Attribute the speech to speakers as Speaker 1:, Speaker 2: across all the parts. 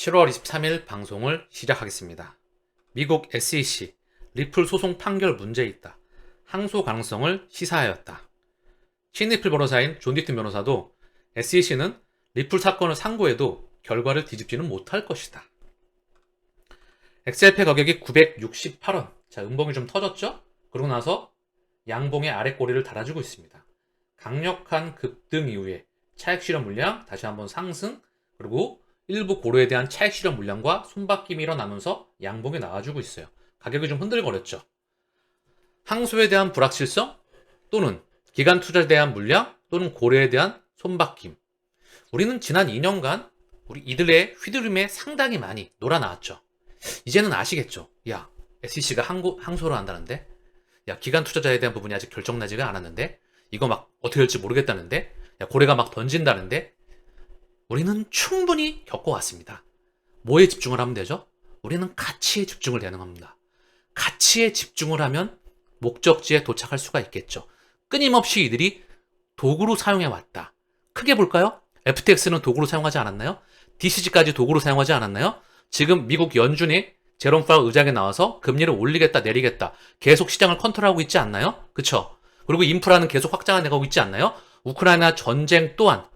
Speaker 1: 7월 23일 방송을 시작하겠습니다. 미국 SEC 리플 소송 판결 문제 있다. 항소 가능성을 시사하였다. 신리플 변호사인 존 디튼 변호사도 SEC는 리플 사건을 상고해도 결과를 뒤집지는 못할 것이다. 엑셀페 가격이 968원. 자, 음봉이 좀 터졌죠? 그러고 나서 양봉의 아래 꼬리를 달아주고 있습니다. 강력한 급등 이후에 차익 실현 물량 다시 한번 상승, 그리고 일부 고려에 대한 차익 실현 물량과 손바뀜이 일어나면서 양봉이 나와주고 있어요. 가격이 좀 흔들거렸죠. 항소에 대한 불확실성 또는 기간 투자에 대한 물량 또는 고려에 대한 손바뀜. 우리는 지난 2년간 우리 이들의 휘두름에 상당히 많이 놀아나왔죠. 이제는 아시겠죠? 야, SEC가 항소를 한다는데? 야, 기간 투자자에 대한 부분이 아직 결정나지가 않았는데? 이거 막 어떻게 될지 모르겠다는데? 야, 고래가 막 던진다는데? 우리는 충분히 겪어왔습니다. 뭐에 집중을 하면 되죠? 우리는 가치에 집중을 되는 겁니다. 가치에 집중을 하면 목적지에 도착할 수가 있겠죠. 끊임없이 이들이 도구로 사용해왔다. 크게 볼까요? FTX는 도구로 사용하지 않았나요? DCG까지 도구로 사용하지 않았나요? 지금 미국 연준이 제롬 파월 의장에 나와서 금리를 올리겠다 내리겠다 계속 시장을 컨트롤하고 있지 않나요? 그쵸? 그리고 인프라는 계속 확장해 나가고 있지 않나요? 우크라이나 전쟁 또한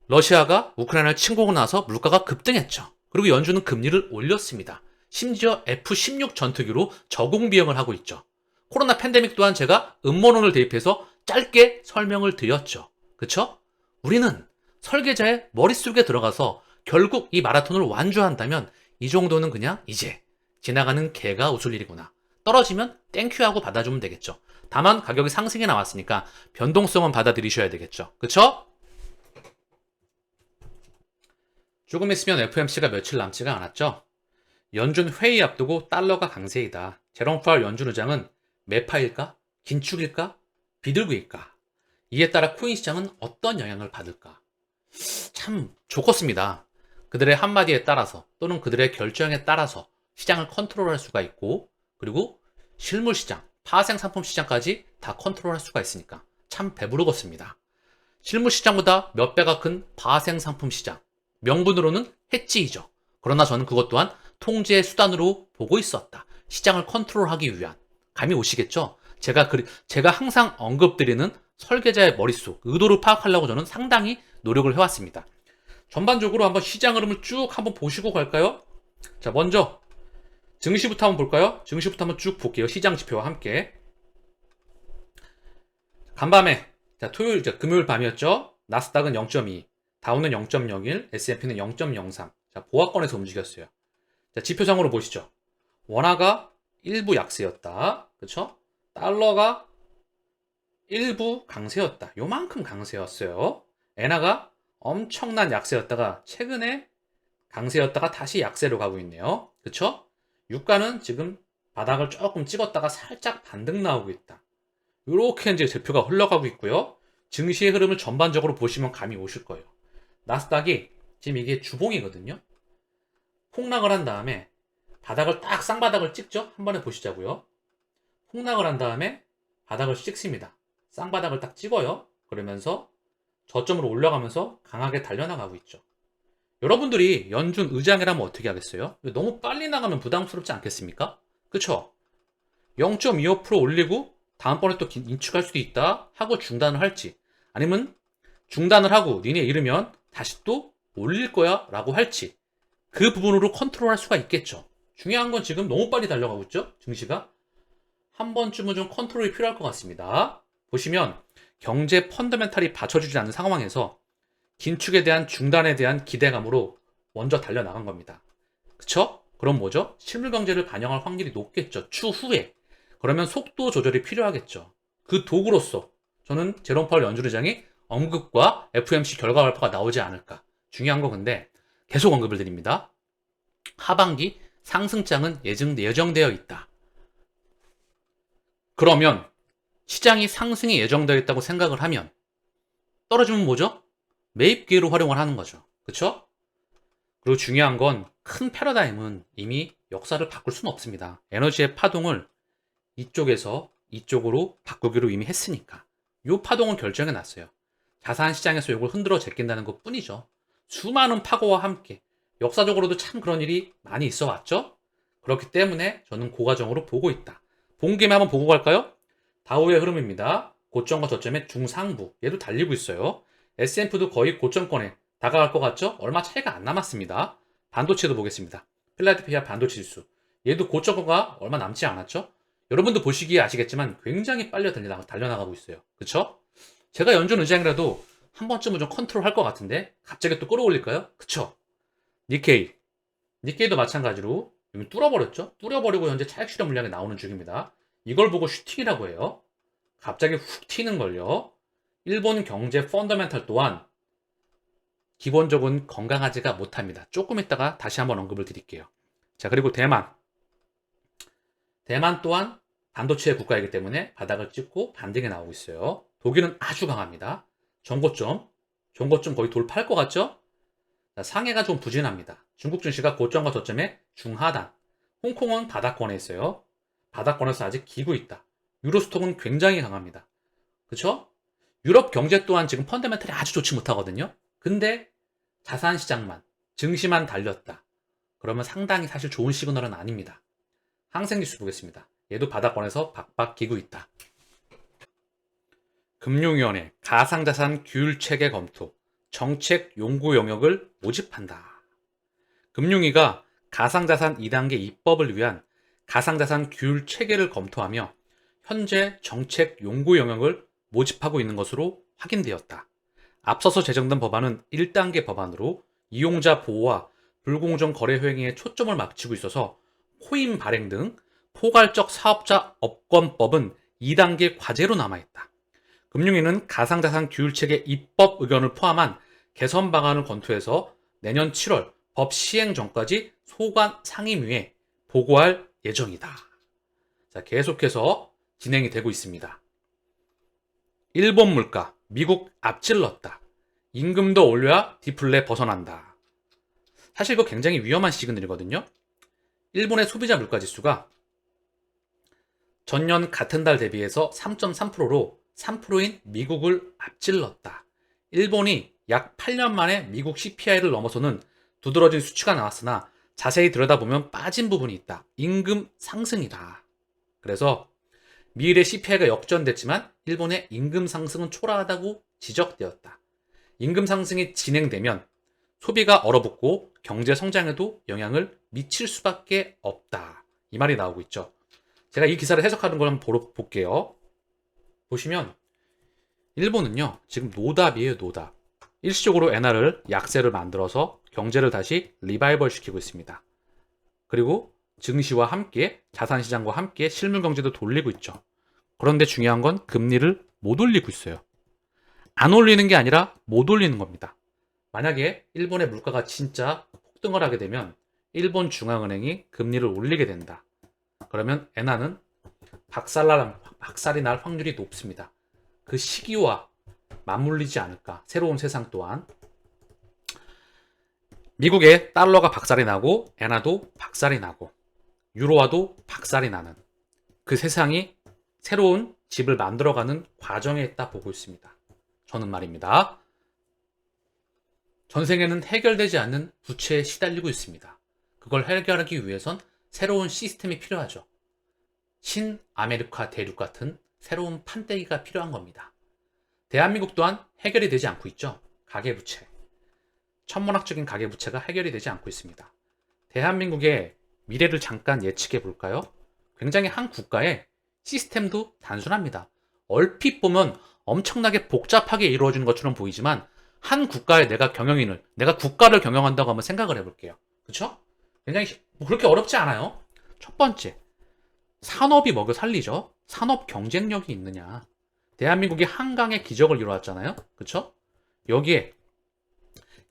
Speaker 1: 러시아가 우크라이나를 침공하고 나서 물가가 급등했죠. 그리고 연준은 금리를 올렸습니다. 심지어 F-16 전투기로 저공 비행을 하고 있죠. 코로나 팬데믹 또한 제가 음모론을 대입해서 짧게 설명을 드렸죠. 그쵸? 우리는 설계자의 머릿속에 들어가서 결국 이 마라톤을 완주한다면 이 정도는 그냥 이제 지나가는 개가 웃을 일이구나. 떨어지면 땡큐하고 받아주면 되겠죠. 다만 가격이 상승이 나왔으니까 변동성은 받아들이셔야 되겠죠. 그쵸? 조금 있으면 FOMC가 며칠 남지가 않았죠. 연준 회의 앞두고 달러가 강세이다. 제롬 파월 연준 의장은 매파일까? 긴축일까? 비둘기일까? 이에 따라 코인 시장은 어떤 영향을 받을까? 참 좋겠습니다. 그들의 한마디에 따라서 또는 그들의 결정에 따라서 시장을 컨트롤할 수가 있고, 그리고 실물 시장, 파생 상품 시장까지 다 컨트롤할 수가 있으니까 참 배부르겠습니다. 실물 시장보다 몇 배가 큰 파생 상품 시장, 명분으로는 해지이죠. 그러나 저는 그것 또한 통제의 수단으로 보고 있었다. 시장을 컨트롤하기 위한. 감이 오시겠죠? 제가 항상 언급드리는 설계자의 머릿속, 의도를 파악하려고 저는 상당히 노력을 해왔습니다. 전반적으로 한번 시장 흐름을 쭉 한번 보시고 갈까요? 자, 먼저 증시부터 한번 볼까요? 증시부터 한번 쭉 볼게요. 시장 지표와 함께. 간밤에, 자, 금요일 밤이었죠? 나스닥은 0.2, 다우는 0.01, S&P는 0.03. 자, 보합권에서 움직였어요. 자, 지표상으로 보시죠. 원화가 일부 약세였다. 그쵸? 달러가 일부 강세였다. 요만큼 강세였어요. 엔화가 엄청난 약세였다가 최근에 강세였다가 다시 약세로 가고 있네요. 그쵸? 유가는 지금 바닥을 조금 찍었다가 살짝 반등 나오고 있다. 이렇게 이제 지표가 흘러가고 있고요. 증시의 흐름을 전반적으로 보시면 감이 오실 거예요. 나스닥이 지금 이게 주봉이거든요. 폭락을 한 다음에 바닥을 딱 쌍바닥을 찍죠. 한 번에 보시자고요. 폭락을 한 다음에 바닥을 찍습니다. 쌍바닥을 딱 찍어요. 그러면서 저점으로 올라가면서 강하게 달려나가고 있죠. 여러분들이 연준 의장이라면 어떻게 하겠어요? 너무 빨리 나가면 부담스럽지 않겠습니까? 그쵸? 0.25% 올리고 다음번에 또 인축할 수도 있다 하고 중단을 할지, 아니면 중단을 하고 니네 이르면 다시 또 올릴 거야 라고 할지, 그 부분으로 컨트롤할 수가 있겠죠. 중요한 건 지금 너무 빨리 달려가고 있죠. 증시가 한 번쯤은 좀 컨트롤이 필요할 것 같습니다. 보시면 경제 펀더멘탈이 받쳐주지 않는 상황에서 긴축에 대한 중단에 대한 기대감으로 먼저 달려나간 겁니다. 그쵸? 그럼 뭐죠? 실물 경제를 반영할 확률이 높겠죠. 추후에. 그러면 속도 조절이 필요하겠죠. 그 도구로서 저는 제롬 파월 연준 의장이 언급과 FOMC 결과 발표가 나오지 않을까. 중요한 거 근데 계속 언급을 드립니다. 하반기 상승장은 예정되어 있다. 그러면 시장이 상승이 예정되어 있다고 생각을 하면 떨어지면 뭐죠? 매입 기회로 활용을 하는 거죠. 그쵸? 그리고 중요한 건 큰 패러다임은 이미 역사를 바꿀 수는 없습니다. 에너지의 파동을 이쪽에서 이쪽으로 바꾸기로 이미 했으니까. 이 파동은 결정해 놨어요. 자산 시장에서 이걸 흔들어 제낀다는 것 뿐이죠. 수많은 파고와 함께 역사적으로도 참 그런 일이 많이 있어 왔죠? 그렇기 때문에 저는 고과정으로 보고 있다. 본 김에 한번 보고 갈까요? 다우의 흐름입니다. 고점과 저점의 중상부. 얘도 달리고 있어요. S&P도 거의 고점권에 다가갈 것 같죠? 얼마 차이가 안 남았습니다. 반도체도 보겠습니다. 필라델피아 반도체 지수. 얘도 고점권과 얼마 남지 않았죠? 여러분도 보시기에 아시겠지만 굉장히 빨리 달려나가고 있어요. 그쵸? 제가 연준 의장이라도 한 번쯤은 좀 컨트롤 할 것 같은데 갑자기 또 끌어올릴까요? 그쵸? 니케이. 니케이도 마찬가지로 여기 뚫어버렸죠? 뚫어버리고 현재 차익 실현 물량이 나오는 중입니다. 이걸 보고 슈팅이라고 해요. 갑자기 훅 튀는 걸요. 일본 경제 펀더멘탈 또한 기본적은 건강하지가 못합니다. 조금 있다가 다시 한번 언급을 드릴게요. 자, 그리고 대만. 대만 또한 반도체 국가이기 때문에 바닥을 찍고 반등이 나오고 있어요. 독일은 아주 강합니다. 전고점 거의 돌파할 것 같죠? 자, 상해가 좀 부진합니다. 중국 증시가 고점과 저점의 중하단. 홍콩은 바닥권에 있어요. 바닥권에서 아직 기고 있다. 유로스톡은 굉장히 강합니다. 그쵸? 유럽 경제 또한 지금 펀더멘털이 아주 좋지 못하거든요. 근데 자산시장만, 증시만 달렸다. 그러면 상당히 사실 좋은 시그널은 아닙니다. 항생지수 보겠습니다. 얘도 바닥권에서 박박 기고 있다. 금융위원회 가상자산 규율체계 검토, 정책 용구 영역을 모집한다. 금융위가 가상자산 2단계 입법을 위한 가상자산 규율체계를 검토하며 현재 정책 용구 영역을 모집하고 있는 것으로 확인되었다. 앞서서 제정된 법안은 1단계 법안으로 이용자 보호와 불공정 거래 행위에 초점을 맞추고 있어서 코인 발행 등 포괄적 사업자 업권법은 2단계 과제로 남아있다. 금융위는 가상자산 규율체계 입법 의견을 포함한 개선 방안을 검토해서 내년 7월 법 시행 전까지 소관 상임위에 보고할 예정이다. 자, 계속해서 진행이 되고 있습니다. 일본 물가, 미국 앞질렀다. 임금도 올려야 디플레 벗어난다. 사실 이거 굉장히 위험한 시그널이거든요. 일본의 소비자 물가 지수가 전년 같은 달 대비해서 3.3%로 3%인 미국을 앞질렀다. 일본이 약 8년 만에 미국 CPI를 넘어서는 두드러진 수치가 나왔으나 자세히 들여다보면 빠진 부분이 있다. 임금 상승이다. 그래서 미일의 CPI가 역전됐지만 일본의 임금 상승은 초라하다고 지적되었다. 임금 상승이 진행되면 소비가 얼어붙고 경제 성장에도 영향을 미칠 수밖에 없다. 이 말이 나오고 있죠. 제가 이 기사를 해석하는 걸 한번 볼게요. 보시면 일본은요 지금 노답이에요. 노답. 일시적으로 엔화를 약세를 만들어서 경제를 다시 리바이벌 시키고 있습니다. 그리고 증시와 함께 자산시장과 함께 실물 경제도 돌리고 있죠. 그런데 중요한 건 금리를 못 올리고 있어요. 안 올리는 게 아니라 못 올리는 겁니다. 만약에 일본의 물가가 진짜 폭등을 하게 되면 일본 중앙은행이 금리를 올리게 된다. 그러면 엔화는 박살이 날 확률이 높습니다. 그 시기와 맞물리지 않을까. 새로운 세상 또한 미국의 달러가 박살이 나고 엔화도 박살이 나고 유로화도 박살이 나는 그 세상이 새로운 집을 만들어가는 과정에 있다 보고 있습니다. 저는 말입니다. 전 세계는 해결되지 않는 부채에 시달리고 있습니다. 그걸 해결하기 위해선 새로운 시스템이 필요하죠. 신아메리카 대륙 같은 새로운 판때기가 필요한 겁니다. 대한민국 또한 해결이 되지 않고 있죠. 가계부채. 천문학적인 가계부채가 해결이 되지 않고 있습니다. 대한민국의 미래를 잠깐 예측해 볼까요? 굉장히 한 국가의 시스템도 단순합니다. 얼핏 보면 엄청나게 복잡하게 이루어지는 것처럼 보이지만 한 국가의 내가 국가를 경영한다고 한번 생각을 해볼게요. 그렇죠? 굉장히 그렇게 어렵지 않아요. 첫 번째, 산업이 먹여 살리죠. 산업 경쟁력이 있느냐. 대한민국이 한강의 기적을 이루었잖아요. 그렇죠? 여기에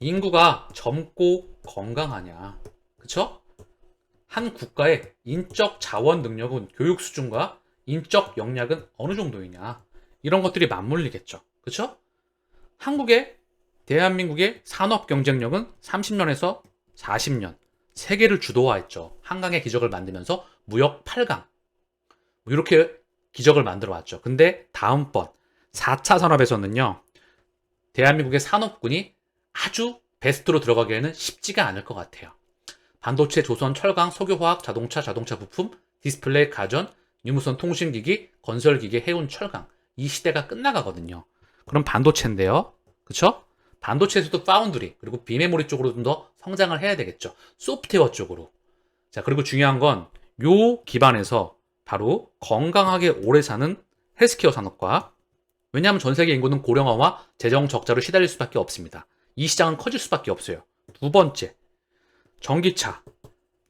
Speaker 1: 인구가 젊고 건강하냐. 그렇죠? 한 국가의 인적 자원 능력은 교육 수준과 인적 역량은 어느 정도이냐. 이런 것들이 맞물리겠죠. 그렇죠? 대한민국의 산업 경쟁력은 30년에서 40년 세계를 주도화했죠. 한강의 기적을 만들면서 무역 8강 이렇게 기적을 만들어 왔죠. 근데 다음번 4차 산업에서는요. 대한민국의 산업군이 아주 베스트로 들어가기에는 쉽지가 않을 것 같아요. 반도체, 조선, 철강, 석유화학, 자동차 부품, 디스플레이, 가전, 유무선 통신기기, 건설기기, 해운, 철강. 이 시대가 끝나가거든요. 그럼 반도체인데요. 그쵸? 반도체에서도 파운드리, 그리고 비메모리 쪽으로 좀 더 성장을 해야 되겠죠. 소프트웨어 쪽으로. 자, 그리고 중요한 건 요 기반에서 바로 건강하게 오래 사는 헬스케어 산업과, 왜냐하면 전 세계 인구는 고령화와 재정 적자로 시달릴 수밖에 없습니다. 이 시장은 커질 수밖에 없어요. 두 번째, 전기차,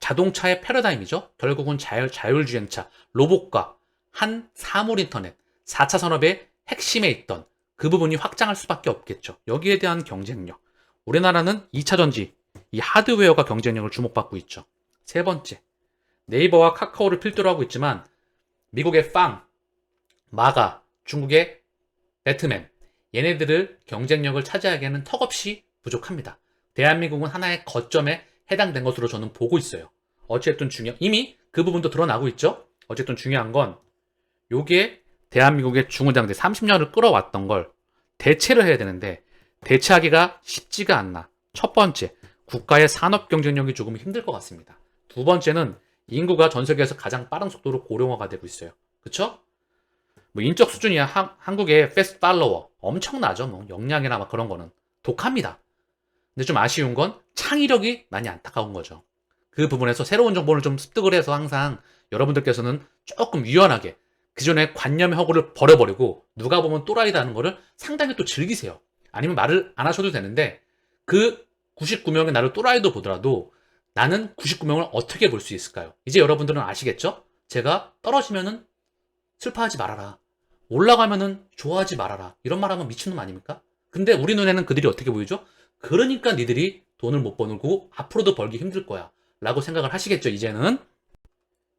Speaker 1: 자동차의 패러다임이죠. 결국은 자율주행차, 로봇과 한 사물 인터넷, 4차 산업의 핵심에 있던 그 부분이 확장할 수밖에 없겠죠. 여기에 대한 경쟁력. 우리나라는 2차 전지, 이 하드웨어가 경쟁력을 주목받고 있죠. 세 번째, 네이버와 카카오를 필두로 하고 있지만 미국의 빵, 마가, 중국의 배트맨, 얘네들을 경쟁력을 차지하기에는 턱없이 부족합니다. 대한민국은 하나의 거점에 해당된 것으로 저는 보고 있어요. 어쨌든 이미 그 부분도 드러나고 있죠. 어쨌든 중요한 건 요게 대한민국의 중후장대 30년을 끌어왔던 걸 대체를 해야 되는데 대체하기가 쉽지가 않나. 첫 번째, 국가의 산업 경쟁력이 조금 힘들 것 같습니다. 두 번째는 인구가 전 세계에서 가장 빠른 속도로 고령화가 되고 있어요. 그쵸? 뭐 인적 수준이야 한국의 패스트 팔로워 엄청나죠. 뭐 역량이나 막 그런 거는 독합니다. 근데 좀 아쉬운 건 창의력이 많이 안타까운 거죠. 그 부분에서 새로운 정보를 좀 습득을 해서 항상 여러분들께서는 조금 유연하게 기존의 관념의 허구를 버려버리고 누가 보면 또라이다 하는 거를 상당히 또 즐기세요. 아니면 말을 안 하셔도 되는데 그 99명의 나를 또라이도 보더라도 나는 99명을 어떻게 볼 수 있을까요? 이제 여러분들은 아시겠죠? 제가 떨어지면은 슬퍼하지 말아라. 올라가면은 좋아하지 말아라. 이런 말하면 미친놈 아닙니까? 근데 우리 눈에는 그들이 어떻게 보이죠? 그러니까 니들이 돈을 못 버는 앞으로도 벌기 힘들 거야 라고 생각을 하시겠죠. 이제는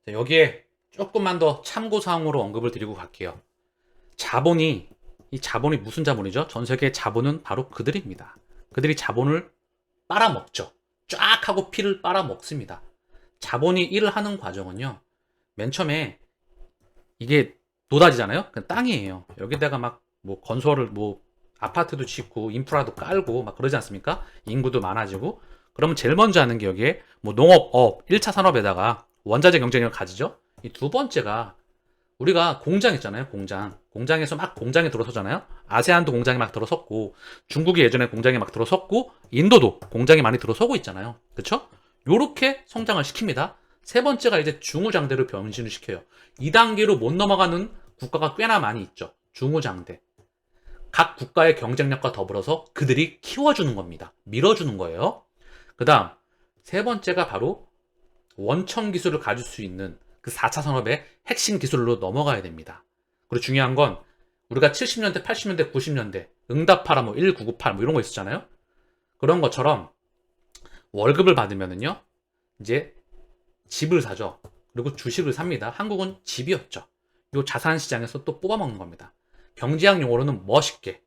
Speaker 1: 여기에 조금만 더 참고사항으로 언급을 드리고 갈게요. 이 자본이 무슨 자본이죠? 전 세계의 자본은 바로 그들입니다. 그들이 자본을 빨아먹죠. 쫙 하고 피를 빨아먹습니다. 자본이 일을 하는 과정은요, 맨 처음에 이게 노다지잖아요. 그냥 땅이에요. 여기다가 막 뭐 건설을 뭐 아파트도 짓고 인프라도 깔고 막 그러지 않습니까? 인구도 많아지고. 그러면 제일 먼저 하는 게 여기에 뭐 농업, 1차 산업에다가 원자재 경쟁력을 가지죠. 이 두 번째가 우리가 공장 있잖아요. 공장에서 막 공장에 들어서잖아요. 아세안도 공장에 막 들어섰고 중국이 예전에 공장에 막 들어섰고 인도도 공장에 많이 들어서고 있잖아요. 그쵸? 요렇게 성장을 시킵니다. 세 번째가 이제 중후장대로 변신을 시켜요. 2단계로 못 넘어가는 국가가 꽤나 많이 있죠. 중후장대. 각 국가의 경쟁력과 더불어서 그들이 키워주는 겁니다. 밀어주는 거예요. 그 다음 세 번째가 바로 원천 기술을 가질 수 있는 그 4차 산업의 핵심 기술로 넘어가야 됩니다. 그리고 중요한 건 우리가 70년대, 80년대, 90년대 응답하라 뭐 1998 뭐 이런 거 있었잖아요. 그런 것처럼 월급을 받으면은요 이제 집을 사죠. 그리고 주식을 삽니다. 한국은 집이었죠. 요 자산 시장에서 또 뽑아먹는 겁니다. 경제학 용어로는 멋있게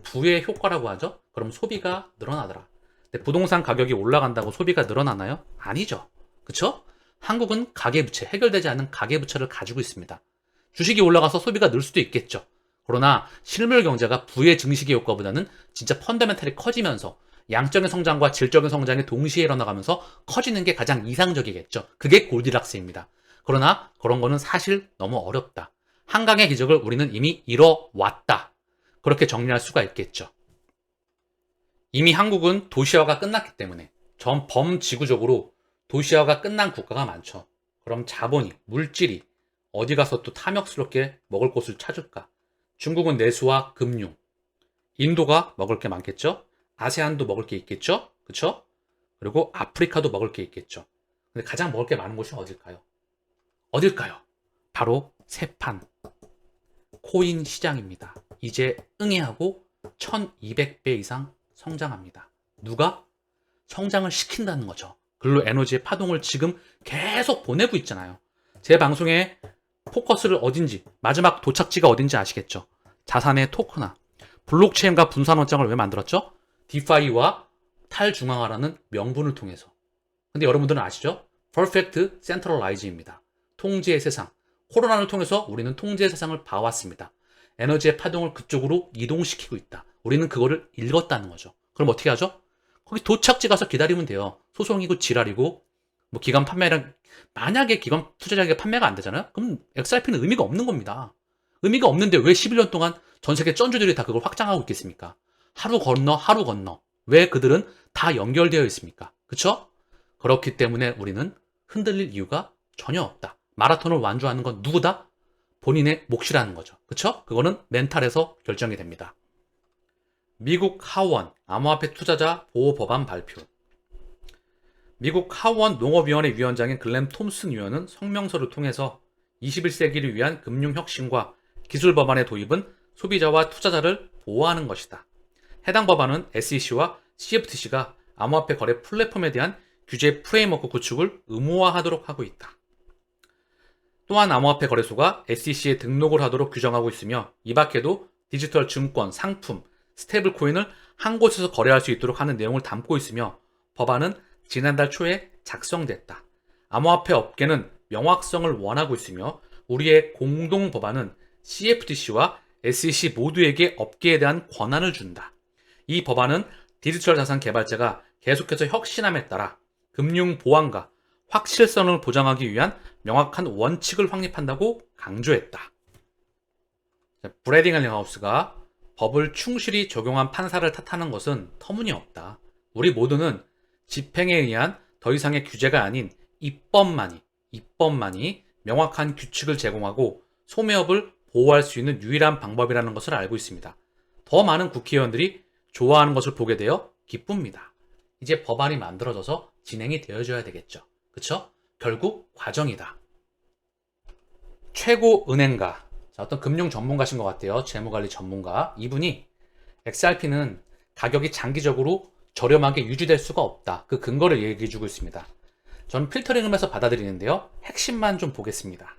Speaker 1: 부의 효과라고 하죠. 그럼 소비가 늘어나더라. 근데 부동산 가격이 올라간다고 소비가 늘어나나요? 아니죠. 그쵸? 한국은 가계부채, 해결되지 않은 가계부채를 가지고 있습니다. 주식이 올라가서 소비가 늘 수도 있겠죠. 그러나 실물 경제가 부의 증식의 효과보다는 진짜 펀더멘탈이 커지면서 양적인 성장과 질적인 성장이 동시에 일어나가면서 커지는 게 가장 이상적이겠죠. 그게 골디락스입니다. 그러나 그런 거는 사실 너무 어렵다. 한강의 기적을 우리는 이미 이뤄왔다. 그렇게 정리할 수가 있겠죠. 이미 한국은 도시화가 끝났기 때문에 전 범지구적으로 도시화가 끝난 국가가 많죠. 그럼 자본이, 물질이 어디 가서 또 탐욕스럽게 먹을 곳을 찾을까? 중국은 내수와 금융, 인도가 먹을 게 많겠죠? 아세안도 먹을 게 있겠죠? 그쵸? 그리고 아프리카도 먹을 게 있겠죠. 근데 가장 먹을 게 많은 곳이 어딜까요? 어딜까요? 바로 세판, 코인 시장입니다. 이제 응애하고 1200배 이상 성장합니다. 누가? 성장을 시킨다는 거죠. 글로 에너지의 파동을 지금 계속 보내고 있잖아요. 제 방송의 포커스를 어딘지, 마지막 도착지가 어딘지 아시겠죠? 자산의 토크나 블록체인과 분산 원장을 왜 만들었죠? 디파이와 탈중앙화라는 명분을 통해서. 근데 여러분들은 아시죠? Perfect Centralize입니다. 통제의 세상. 코로나를 통해서 우리는 통제의 세상을 봐왔습니다. 에너지의 파동을 그쪽으로 이동시키고 있다. 우리는 그거를 읽었다는 거죠. 그럼 어떻게 하죠? 거기 도착지 가서 기다리면 돼요. 소송이고 지랄이고 뭐 기관 판매량, 만약에 기관 투자자에게 판매가 안 되잖아요? 그럼 XRP는 의미가 없는 겁니다. 의미가 없는데 왜 11년 동안 전 세계 쩐주들이 다 그걸 확장하고 있겠습니까? 하루 건너 하루 건너. 왜 그들은 다 연결되어 있습니까? 그쵸? 그렇기 때문에 우리는 흔들릴 이유가 전혀 없다. 마라톤을 완주하는 건 누구다? 본인의 몫이라는 거죠. 그쵸? 그거는 멘탈에서 결정이 됩니다. 미국 하원 암호화폐 투자자 보호 법안 발표. 미국 하원 농업위원회 위원장인 글렌 톰슨 의원은 성명서를 통해서 21세기를 위한 금융혁신과 기술 법안의 도입은 소비자와 투자자를 보호하는 것이다. 해당 법안은 SEC와 CFTC가 암호화폐 거래 플랫폼에 대한 규제 프레임워크 구축을 의무화하도록 하고 있다. 또한 암호화폐 거래소가 SEC에 등록을 하도록 규정하고 있으며 이 밖에도 디지털 증권, 상품, 스테이블 코인을 한 곳에서 거래할 수 있도록 하는 내용을 담고 있으며 법안은 지난달 초에 작성됐다. 암호화폐 업계는 명확성을 원하고 있으며 우리의 공동 법안은 CFTC와 SEC 모두에게 업계에 대한 권한을 준다. 이 법안은 디지털 자산 개발자가 계속해서 혁신함에 따라 금융 보안과 확실성을 보장하기 위한 명확한 원칙을 확립한다고 강조했다. 브래딩 헬링하우스가 법을 충실히 적용한 판사를 탓하는 것은 터무니없다. 우리 모두는 집행에 의한 더 이상의 규제가 아닌 입법만이 명확한 규칙을 제공하고 소매업을 보호할 수 있는 유일한 방법이라는 것을 알고 있습니다. 더 많은 국회의원들이 좋아하는 것을 보게 되어 기쁩니다. 이제 법안이 만들어져서 진행이 되어줘야 되겠죠. 그쵸? 결국 과정이다. 최고 은행가, 어떤 금융 전문가신 것 같아요. 재무관리 전문가. 이분이 XRP는 가격이 장기적으로 저렴하게 유지될 수가 없다. 그 근거를 얘기해주고 있습니다. 저는 필터링을 해서 받아들이는데요. 핵심만 좀 보겠습니다.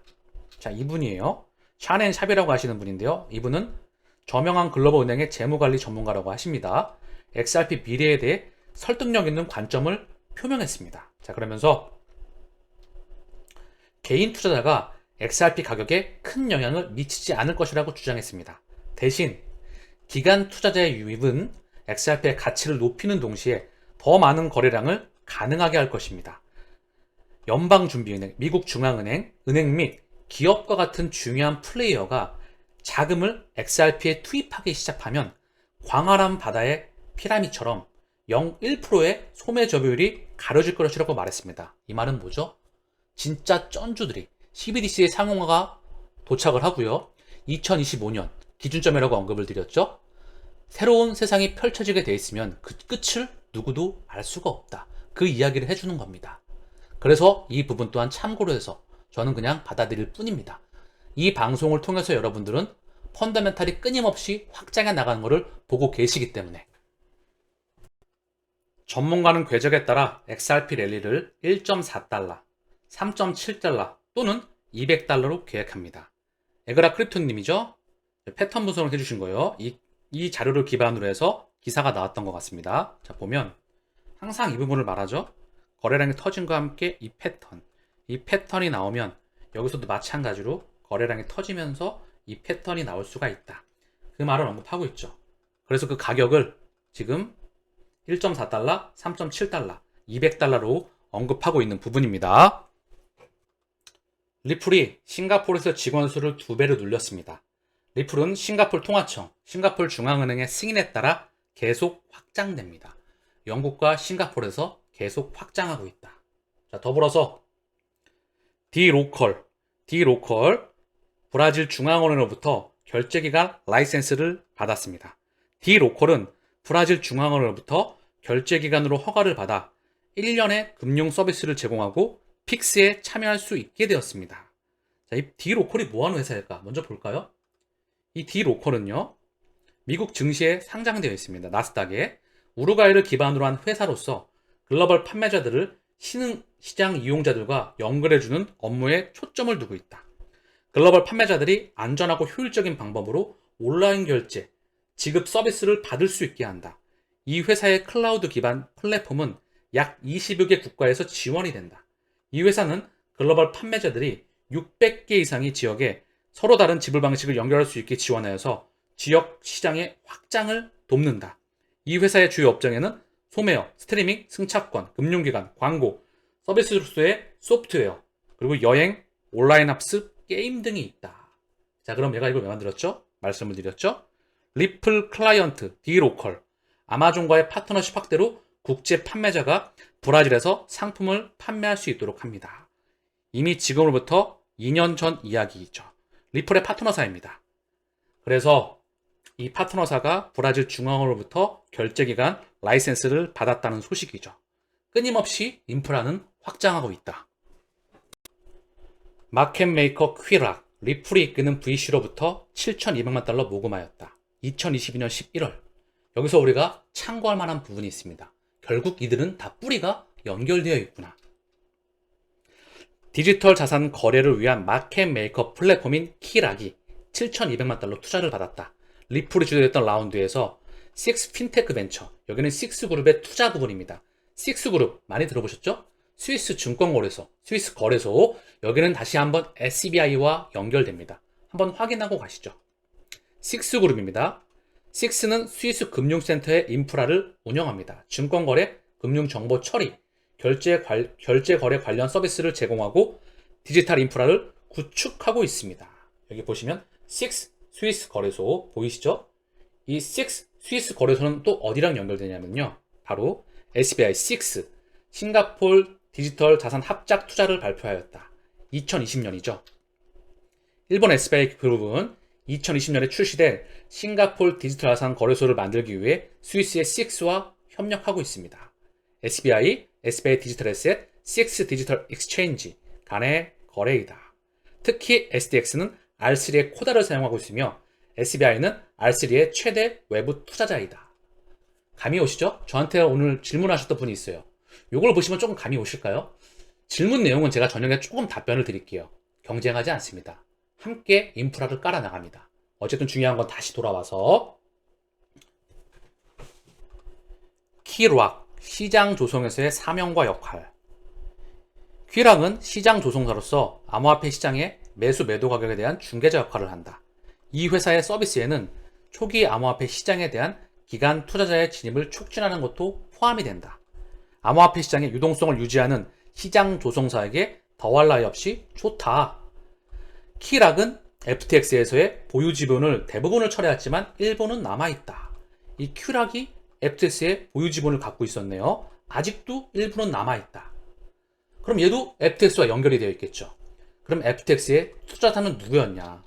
Speaker 1: 자, 이분이에요. 샤넨 샵이라고 하시는 분인데요. 이분은 저명한 글로벌 은행의 재무관리 전문가라고 하십니다. XRP 미래에 대해 설득력 있는 관점을 표명했습니다. 자, 그러면서 개인 투자자가 XRP 가격에 큰 영향을 미치지 않을 것이라고 주장했습니다. 대신 기관 투자자의 유입은 XRP의 가치를 높이는 동시에 더 많은 거래량을 가능하게 할 것입니다. 연방준비은행, 미국 중앙은행, 은행 및 기업과 같은 중요한 플레이어가 자금을 XRP에 투입하기 시작하면 광활한 바다의 피라미처럼 0.1%의 소매 점유율이 가려질 것이라고 말했습니다. 이 말은 뭐죠? 진짜 쩐주들이 CBDC의 상용화가 도착을 하고요. 2025년 기준점이라고 언급을 드렸죠. 새로운 세상이 펼쳐지게 돼 있으면 그 끝을 누구도 알 수가 없다. 그 이야기를 해주는 겁니다. 그래서 이 부분 또한 참고로 해서 저는 그냥 받아들일 뿐입니다. 이 방송을 통해서 여러분들은 펀더멘탈이 끊임없이 확장해 나가는 것을 보고 계시기 때문에 전문가는 궤적에 따라 XRP 랠리를 1.4달러, 3.7달러 또는 200달러로 계획합니다. 에그라 크립토님이죠. 패턴 분석을 해주신 거예요. 이 자료를 기반으로 해서 기사가 나왔던 것 같습니다. 자, 보면 항상 이 부분을 말하죠. 거래량이 터짐과 함께 이 패턴이 나오면 여기서도 마찬가지로 거래량이 터지면서 이 패턴이 나올 수가 있다. 그 말을 언급하고 있죠. 그래서 그 가격을 지금 1.4달러, 3.7달러, 200달러로 언급하고 있는 부분입니다. 리플이 싱가포르에서 직원 수를 2배로 늘렸습니다. 리플은 싱가포르 통화청, 싱가포르 중앙은행의 승인에 따라 계속 확장됩니다. 영국과 싱가포르에서 계속 확장하고 있다. 자, 더불어서 디로컬, 브라질 중앙은행으로부터 결제기간 라이센스를 받았습니다. 디로컬은 브라질 중앙은행으로부터 결제기관으로 허가를 받아 1년의 금융 서비스를 제공하고 픽스에 참여할 수 있게 되었습니다. 자, 이 디로컬이 뭐하는 회사일까? 먼저 볼까요? 이 디로컬은요, 미국 증시에 상장되어 있습니다. 나스닥에. 우루과이를 기반으로 한 회사로서 글로벌 판매자들을 시장 이용자들과 연결해주는 업무에 초점을 두고 있다. 글로벌 판매자들이 안전하고 효율적인 방법으로 온라인 결제, 지급 서비스를 받을 수 있게 한다. 이 회사의 클라우드 기반 플랫폼은 약 20여 개 국가에서 지원이 된다. 이 회사는 글로벌 판매자들이 600개 이상의 지역에 서로 다른 지불 방식을 연결할 수 있게 지원하여서 지역 시장의 확장을 돕는다. 이 회사의 주요 업종에는 소매어, 스트리밍, 승차권, 금융기관, 광고, 서비스 주소의 소프트웨어, 그리고 여행, 온라인 합습, 게임 등이 있다. 자, 그럼 내가 이걸 왜 만들었죠? 말씀을 드렸죠? 리플 클라이언트, 디로컬, 아마존과의 파트너십 확대로 국제 판매자가 브라질에서 상품을 판매할 수 있도록 합니다. 이미 지금으로부터 2년 전 이야기이죠. 리플의 파트너사입니다. 그래서 이 파트너사가 브라질 중앙으로부터 결제기간 라이센스를 받았다는 소식이죠. 끊임없이 인프라는 확장하고 있다. 마켓메이커 퀴락, 리플이 이끄는 VC로부터 7,200만 달러 모금하였다. 2022년 11월. 여기서 우리가 참고할 만한 부분이 있습니다. 결국 이들은 다 뿌리가 연결되어 있구나. 디지털 자산 거래를 위한 마켓메이커 플랫폼인 키락이 7,200만 달러 투자를 받았다. 리플이 주도했던 라운드에서 6 핀테크 벤처, 여기는 6그룹의 투자 부분입니다. 6그룹 많이 들어보셨죠? 스위스 증권거래소, 스위스 거래소, 여기는 다시 한번 SBI와 연결됩니다. 한번 확인하고 가시죠. 6그룹입니다. 6는 스위스 금융센터의 인프라를 운영합니다. 증권거래, 금융정보 처리, 결제거래 관련 서비스를 제공하고 디지털 인프라를 구축하고 있습니다. 여기 보시면 6 스위스 거래소 보이시죠? 이 6 스위스 거래소는 또 어디랑 연결되냐면요. 바로 SBI 6, 싱가폴 디지털 자산 합작 투자를 발표하였다. 2020년이죠. 일본 SBI 그룹은 2020년에 출시된 싱가폴 디지털 자산 거래소를 만들기 위해 스위스의 6와 협력하고 있습니다. SBI 디지털 에셋, 6 디지털 익스체인지 간의 거래이다. 특히 SDX는 R3의 코다를 사용하고 있으며 SBI는 R3의 최대 외부 투자자이다. 감이 오시죠? 저한테 오늘 질문하셨던 분이 있어요. 이걸 보시면 조금 감이 오실까요? 질문 내용은 제가 저녁에 조금 답변을 드릴게요. 경쟁하지 않습니다. 함께 인프라를 깔아 나갑니다. 어쨌든 중요한 건 다시 돌아와서 키락, 시장 조성에서의 사명과 역할. 키락은 시장 조성사로서 암호화폐 시장의 매수 매도 가격에 대한 중개자 역할을 한다. 이 회사의 서비스에는 초기 암호화폐 시장에 대한 기간 투자자의 진입을 촉진하는 것도 포함이 된다. 암호화폐 시장의 유동성을 유지하는 시장 조성사에게 더할 나위 없이 좋다. 키락은 FTX에서의 보유 지분을 대부분을 철회했지만 일부는 남아있다. 이 큐락이 FTX의 보유 지분을 갖고 있었네요. 아직도 일부는 남아있다. 그럼 얘도 FTX와 연결이 되어 있겠죠. 그럼 FTX의 투자자는 누구였냐?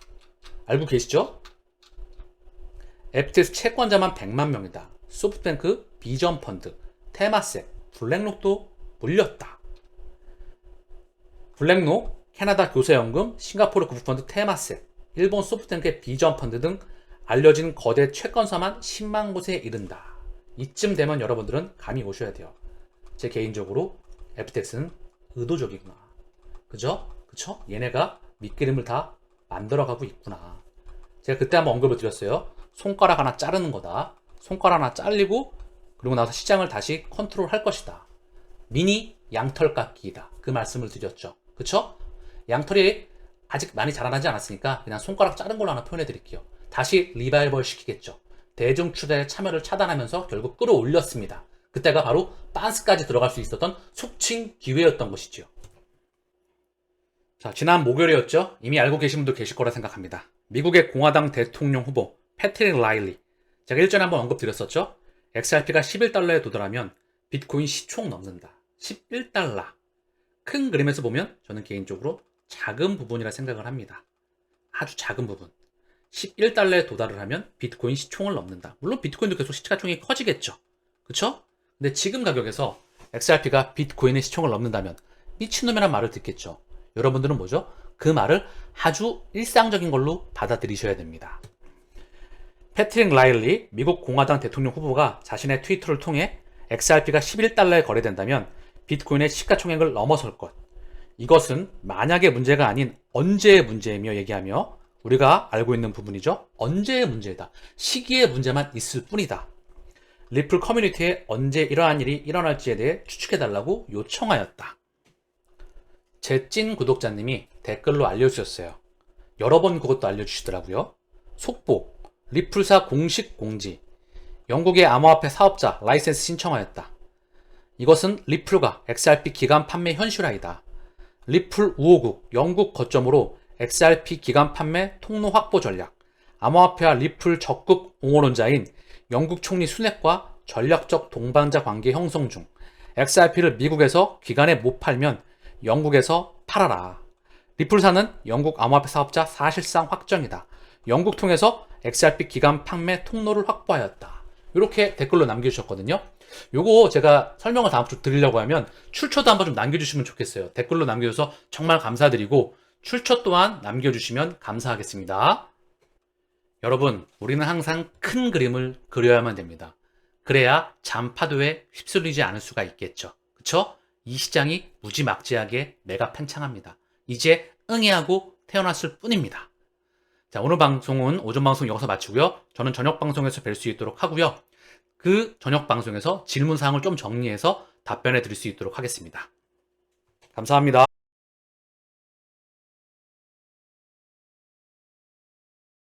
Speaker 1: 알고 계시죠? FTX 채권자만 100만 명이다. 소프트뱅크, 비전펀드, 테마섹, 블랙록도 물렸다. 블랙록, 캐나다 교세연금, 싱가포르 구프펀드 테마섹, 일본 소프트뱅크의 비전펀드 등 알려진 거대 채권사만 10만 곳에 이른다. 이쯤 되면 여러분들은 감이 오셔야 돼요. 제 개인적으로 FTX는 의도적이구나. 그죠? 그쵸? 얘네가 밑그림을 다 만들어가고 있구나. 제가 그때 한번 언급을 드렸어요. 손가락 하나 자르는 거다. 손가락 하나 잘리고 그리고 나서 시장을 다시 컨트롤할 것이다. 미니 양털 깎기이다. 그 말씀을 드렸죠. 그쵸? 양털이 아직 많이 자라나지 않았으니까 그냥 손가락 자른 걸로 하나 표현해 드릴게요. 다시 리바이벌 시키겠죠. 대중 투자의 참여를 차단하면서 결국 끌어올렸습니다. 그때가 바로 빤스까지 들어갈 수 있었던 속칭 기회였던 것이죠. 자, 지난 목요일이었죠. 이미 알고 계신 분도 계실 거라 생각합니다. 미국의 공화당 대통령 후보 패트릭 라일리. 제가 일전에 한번 언급드렸었죠. XRP가 11달러에 도달하면 비트코인 시총 넘는다. 11달러. 큰 그림에서 보면 저는 개인적으로 작은 부분이라 생각을 합니다. 아주 작은 부분. 11달러에 도달을 하면 비트코인 시총을 넘는다. 물론 비트코인도 계속 시가총액이 커지겠죠. 그쵸? 근데 지금 가격에서 XRP가 비트코인의 시총을 넘는다면 미친놈이란 말을 듣겠죠. 여러분들은 뭐죠? 그 말을 아주 일상적인 걸로 받아들이셔야 됩니다. 패트릭 라일리 미국 공화당 대통령 후보가 자신의 트위터를 통해 XRP가 11달러에 거래된다면 비트코인의 시가총액을 넘어설 것. 이것은 만약의 문제가 아닌 언제의 문제이며 얘기하며 우리가 알고 있는 부분이죠. 언제의 문제다. 시기의 문제만 있을 뿐이다. 리플 커뮤니티에 언제 이러한 일이 일어날지에 대해 추측해달라고 요청하였다. 제 찐 구독자님이 댓글로 알려주셨어요. 여러 번 그것도 알려주시더라고요. 속보, 리플사 공식 공지. 영국의 암호화폐 사업자 라이센스 신청하였다. 이것은 리플과 XRP 기간 판매 현실화이다. 리플 우호국 영국 거점으로 XRP 기간 판매 통로 확보 전략. 암호화폐와 리플 적극 옹호론자인 영국 총리 수넥과 전략적 동반자 관계 형성 중. XRP를 미국에서 기간에 못 팔면 영국에서 팔아라. 리플사는 영국 암호화폐 사업자 사실상 확정이다. 영국 통해서 XRP 기간 판매 통로를 확보하였다. 이렇게 댓글로 남겨주셨거든요. 요거 제가 설명을 다음 주 드리려고 하면 출처도 한번 좀 남겨주시면 좋겠어요. 댓글로 남겨줘서 정말 감사드리고 출처 또한 남겨주시면 감사하겠습니다. 여러분, 우리는 항상 큰 그림을 그려야만 됩니다. 그래야 잔파도에 휩쓸리지 않을 수가 있겠죠. 그쵸? 이 시장이 무지막지하게 매가 팽창합니다. 이제 응애하고 태어났을 뿐입니다. 자, 오늘 방송은 오전 방송 여기서 마치고요. 저는 저녁 방송에서 뵐 수 있도록 하고요. 그 저녁 방송에서 질문사항을 좀 정리해서 답변해 드릴 수 있도록 하겠습니다. 감사합니다.